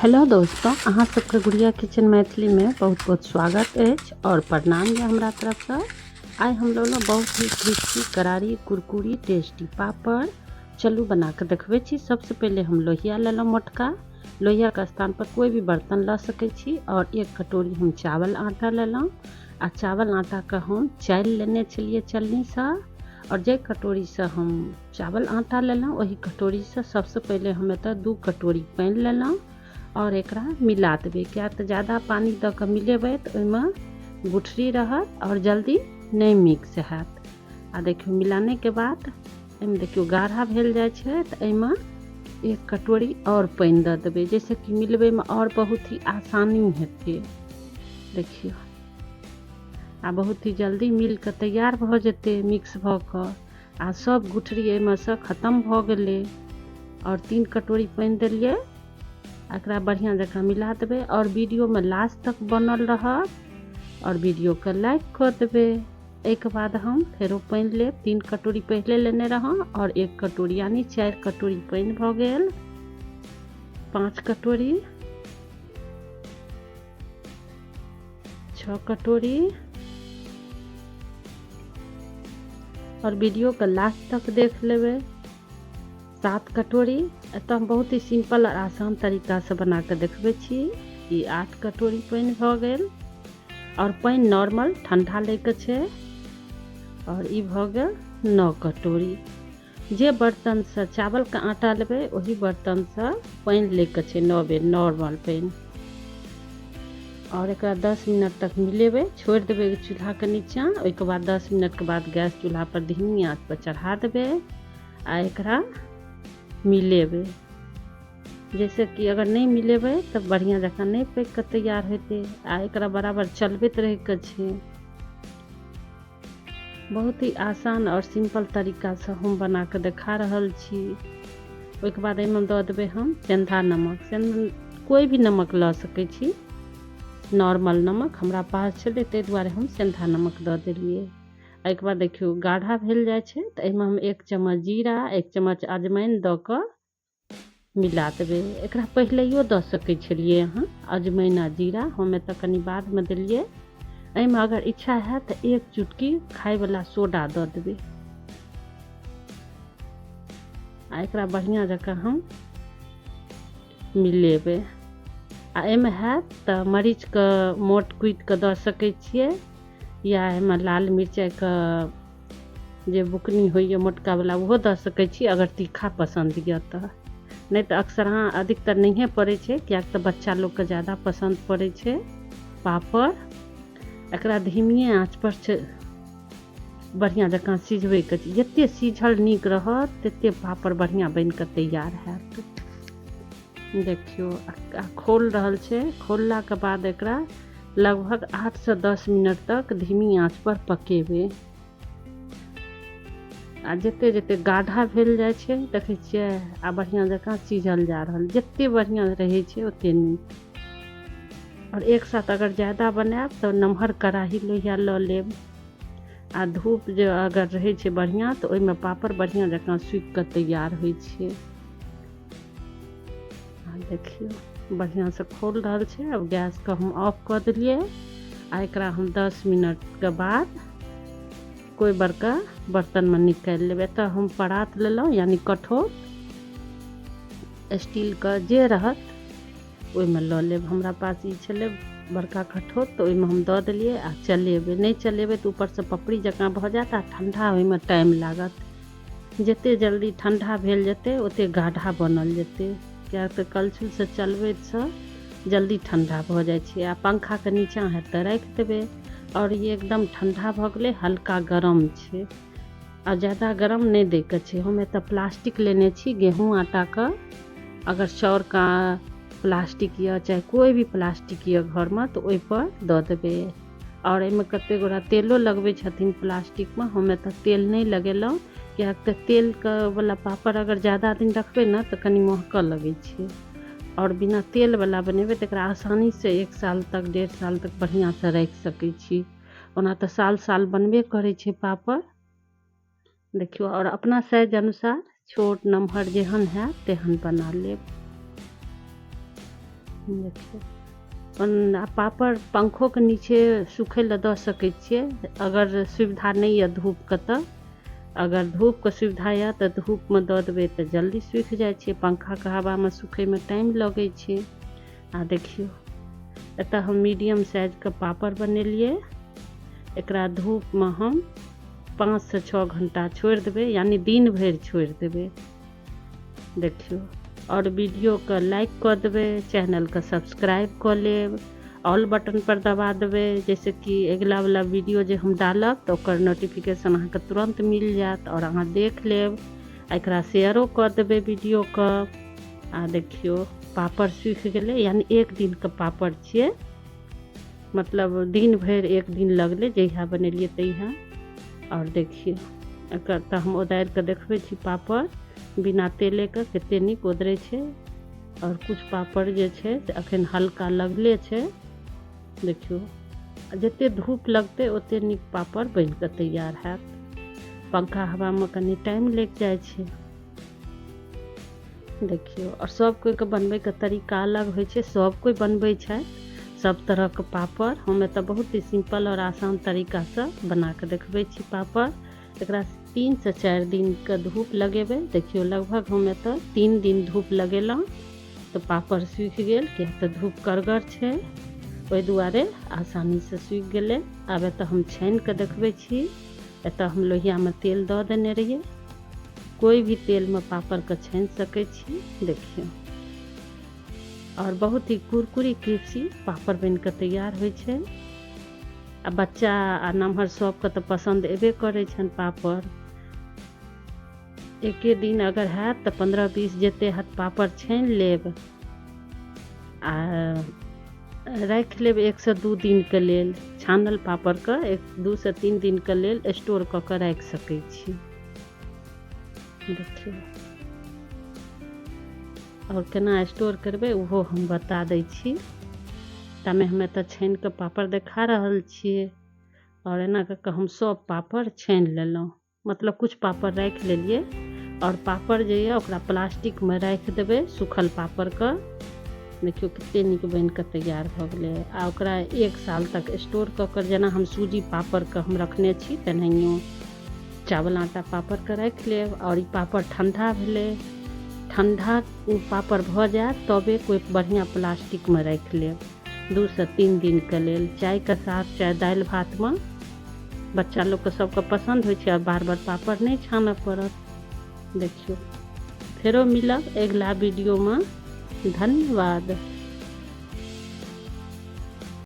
Hello दोस्तों, अहाँ सबके गुड़िया किचन मैथिली में बहुत बहुत स्वागत है और प्रणाम है हमारा तरफ से। आज हम लोग बहुत ही क्रिस्पी करारी कुरकुरी टेस्टी पापड़ चलू बना के देखबे छी। सबसे पहले हम लोहिया लेलहुँ मोटका। लोहिया के स्थान पर कोई भी बर्तन ला सकै छी और एक कटोरी हम चावल आटा लेलहुँ। आ चावल आटा के हम चालि लेने छलिए छलनी से। और जे कटोरी से हम चावल आटा लेलहुँ वही कटोरी से सबसे पहले हम एतऽ 2 कटोरी पानि लेलहुँ और एकरा मिला देबै। क्या तो ज़्यादा पानी दऽ कऽ मिलेबै तऽ ओहिमे गुठरी रहत और जल्दी नहीं मिक्स हैत। आ देखियो मिलाने के बाद एहिमे देखियो गाढ़ा भेल जाइ छै तऽ एहिमे 1 कटोरी और पानि दऽ देबै, जैसे कि मिलबै में और बहुत ही आसानी हेतै। देखियो आ बहुत ही जल्दी मिल कऽ तैयार भऽ जेतै मिक्स भऽ कऽ। आ सब गुठरी एहिमे से खत्म भऽ गेलै और 3 कटोरी पानि देलियै। एकरा बढ़िया जकाँ मिला देबै और वीडियो में लास्ट तक बनल रहत और वीडियो के लाइक कर देबै। एक बाद हम फेरो पानि लेब। 3 कटोरी पहले लेने रहौं और 1 कटोरी यानी 4 कटोरी पानि भऽ गेल। 5 कटोरी, 6 कटोरी और वीडियो के लास्ट तक देख लेबै। 7 कटोरी। एतऽ हम बहुत ही सिंपल और आसान तरीका से बना के देखबै छी। ई 8 कटोरी पानि भऽ गेल और पानि नॉर्मल ठंडा ले के छै। और ई भऽ गेल 9 कटोरी। जे बर्तन से चावल के आटा लेबै वही बर्तन से पानि ले के छै 9 बेर नॉर्मल पानि। और एकरा 10 मिनट तक मिलेबै, छोड़ देबै चूल्हा के नीचा। ओहिके बाद 10 मिनट के बाद गैस चूल्हा पर धीमी आंच पर चढ़ा देबै आ एकरा मिलेबै। जैसे कि अगर नहीं मिलेबै तब बढ़िया जकाँ नहीं पक के तैयार हेतै। आ एकरा बराबर चलबैत रहे के छै। बहुत ही आसान और सिंपल तरीका से हम बना के दिखा रहल छी। ओहिके बाद एहिमे दऽ देबै हम सेंधा नमक। कोई भी नमक लऽ सकै छी, नॉर्मल नमक हमरा पास छलै ताहि दुआरे हम सेंधा नमक दऽ देलियै। एहिके बाद देखियो गाढ़ा भेल जाइ छै तऽ एहिमे हम 1 चम्मच जीरा 1 चम्मच अजवाइन दऽ कऽ मिला देबै। एकरा पहिलेयो दऽ सकै छलियै अहाँ अजवाइन आ जीरा, हम एतऽ कनि बादमे देलियै। एहिमे अगर इच्छा हैत तऽ 1 चुटकी खायवला सोडा दऽ देबै। आ एकरा बढ़िया जकाँ हम मिलेबै। आ एहिमे हैत तऽ मरीचके मोट कुटि कऽ दऽ सकै छियै या एहिमे लाल मिरचाइके जे बुकनी होइए मोटका वाला ओहो दऽ सकै छी अगर तीखा पसंद यऽ तऽ। नहीं तो अक्सर हाँ अधिकतर नहीं पड़े छै, किया तो बच्चा लोग के ज़्यादा पसंद पड़े छै पापड़। एकरा धीमिए आँच पर बढ़िया जकाँ सिझबै के छै। जते सिझल नीक रहत तते पापड़ बढ़िया बन के तैयार हैत। देखियो खोल रहल छै। खोलला के बाद एकरा लगभग 8 से 10 मिनट तक धीमी आँच पर पकेबै। आ जते जते गाढ़ा भेल जाइ छै देखै छियै आ बढ़िया जकाँ सिझल जा रहल। जते बढ़िया रहै छै ओते नीक। और एक साथ अगर ज़्यादा बनायब तो नमहर कढ़ाई लोहिया लऽ लेब। आ धूप जे अगर रहै छै बढ़िया तो ओहिमे पापड़ बढ़िया जकाँ सूखि कऽ तैयार होइ छै। देखियो बढ़िया से खोल रहल छै। अब गैस के हम ऑफ कऽ देलियै। आ एकरा हम 10 मिनट के बाद कोई बड़का बर्तन में निकालि लेबै। एतऽ हम परात लेलहुँ यानी कठोर स्टील के जे रहत ओहिमे लऽ लेब। हमरा पास ई छलै बड़का कठोर तऽ ओहिमे हम दऽ देलियै आ चलेबै। नहीं चलेबै तऽ ऊपर से पपड़ी जकाँ भऽ जायत आ ठंडा होइमे टाइम लागत। जते जल्दी ठंडा भेल जेतै ओते गाढ़ा बनल जेतै। किया तऽ कलछुल से चलबै से जल्दी ठंडा भऽ जाइ छै। आ पंखा के नीचा हैत तऽ राखि देबै। और ये एकदम ठंडा भऽ गेलै, हल्का गरम छै आ ज़्यादा गरम नहीं दै के छै। हम एतऽ प्लास्टिक लेने छी गेहूँ आटा का। अगर चाउर का प्लास्टिक या चाहे कोई भी प्लास्टिक या घर में तो ओहि पर दऽ देबै। और एहिमे कते गोरा तेलो लगबै छथिन प्लास्टिक में। हम एतऽ तेल नहीं लगेलहुँ किया तऽ तेल के वाला पापड़ अगर ज़्यादा दिन रखबै ना तो कनी महकऽ लगै छै। और बिना तेल वाला बनेबै तऽ एकरा आसानी से 1 साल तक 1.5 साल तक बढ़िया से राखि सकै छी। ओना तऽ साल साल बनबे करै छै पापड़। देखियो और अपना साइज अनुसार छोट नमहर जेहन है तेहन बना लेब। देखिए अपन पापड़ पंखों के नीचे सूखे ला दऽ सकै छियै अगर सुविधा नहीं है धूप के तऽ अगर धूप के सुविधा है तऽ धूप में दऽ देबै तऽ जल्दी सूखि जाइ छै। पंखा के हवा में सूखे में टाइम लगै छै। आ देखियो एतऽ हम मीडियम साइज के पापड़ बनेलिए। एकरा धूप में हम 5 से 6 घंटा छोड़ देबै यानी दिन भर छोड़ देबै। देखियो और वीडियो के लाइक कर देबै, चैनल के सब्सक्राइब कर लेब, ऑल बटन पर दबा देबै जैसे कि अगला वाला वीडियो जे हम डालब तऽ ओकर नोटिफिकेशन अहाँके तुरंत मिल जायत और अहाँ देख लेब। एकरा शेयरो कर देबै वीडियो के। आ देखियो पापड़ सूख गेलै यानी एक दिन के पापड़ छियै, मतलब दिन भर एक दिन लगले जहिया बनेलिए तहिया। और देखियो एकर तऽ हम उदारि के देखबै छी पापड़ बिना तेले के कते नीक उतरै छै। और कुछ पापड़ जे छै से अखन हल्का लगले छै। देखियो जते धूप लगते ओते नीक पापड़ बन के तैयार हैत। पंखा हवा में कनी टाइम लग जाय छै। देखियो और सब कोई के बनबै के तरीका अलग होइ छै, सब कोई बनबै छै सब तरह के पापड़। हम एतऽ बहुत ही सिंपल और आसान तरीका से बना के देखबै छी पापड़। एकरा 3 से 4 दिन के धूप लगेबै। देखियो लगभग हम एतऽ 3 दिन धूप लगेलहुँ तो पापड़ सूखि गेल, किया तऽ धूप करगर छै ओहि दुआरे आसानी से सूखि गेलै। आब एतऽ हम छानि के देखबै छी। एतऽ हम लोहिया में तेल दऽ देने रहिए, कोई भी तेल में पापड़ के छानि सकै छी। देखियो और बहुत ही कुरकुरी क्रिस्पी पापड़ बन के तैयार होइ छै। आ बच्चा आ नमहर सबके तऽ पसंद एबे करै छनि पापड़। एके दिन अगर हैत तऽ 15-20 जते हैत पापड़ छानि लेब आ राखि लेब 1 से 2 दिन के लेल। छानल पापड़ के 2 से 3 दिन के लेल स्टोर कऽ के राखि सकै छी। देखियो और केना स्टोर करबै ओहो हम बता दै छी। तामे हम एतऽ छानि के पापड़ देखा रहल छियै और एना कऽ हम सब पापड़ छानि लेलहुँ, मतलब कुछ पापड़ राखि लेलिए। और पापड़ जे है ओकरा प्लास्टिक में राखि देबै सूखल पापड़ के। देखियो कते नीक बन के तैयार भऽ गेलै। आ ओकरा 1 साल तक स्टोर कऽ के, जेना हम सूजी पापड़ के हम रखने छी तेनाहियो चावल आटा पापड़ के राखि लेब। और ई पापड़ ठंडा भेलै, ठंडा पापड़ भऽ जायत तबे कोई बढ़िया प्लास्टिक में राखि लेब 2 से 3 दिन के लेल। चाय के साथ चाहे दालि भात में बच्चा लोग के सबके पसंद होइ छै और बार बार पापड़ नहीं छानऽ पड़त। देखियो फेरो मिलब अगला वीडियो में। धन्यवाद।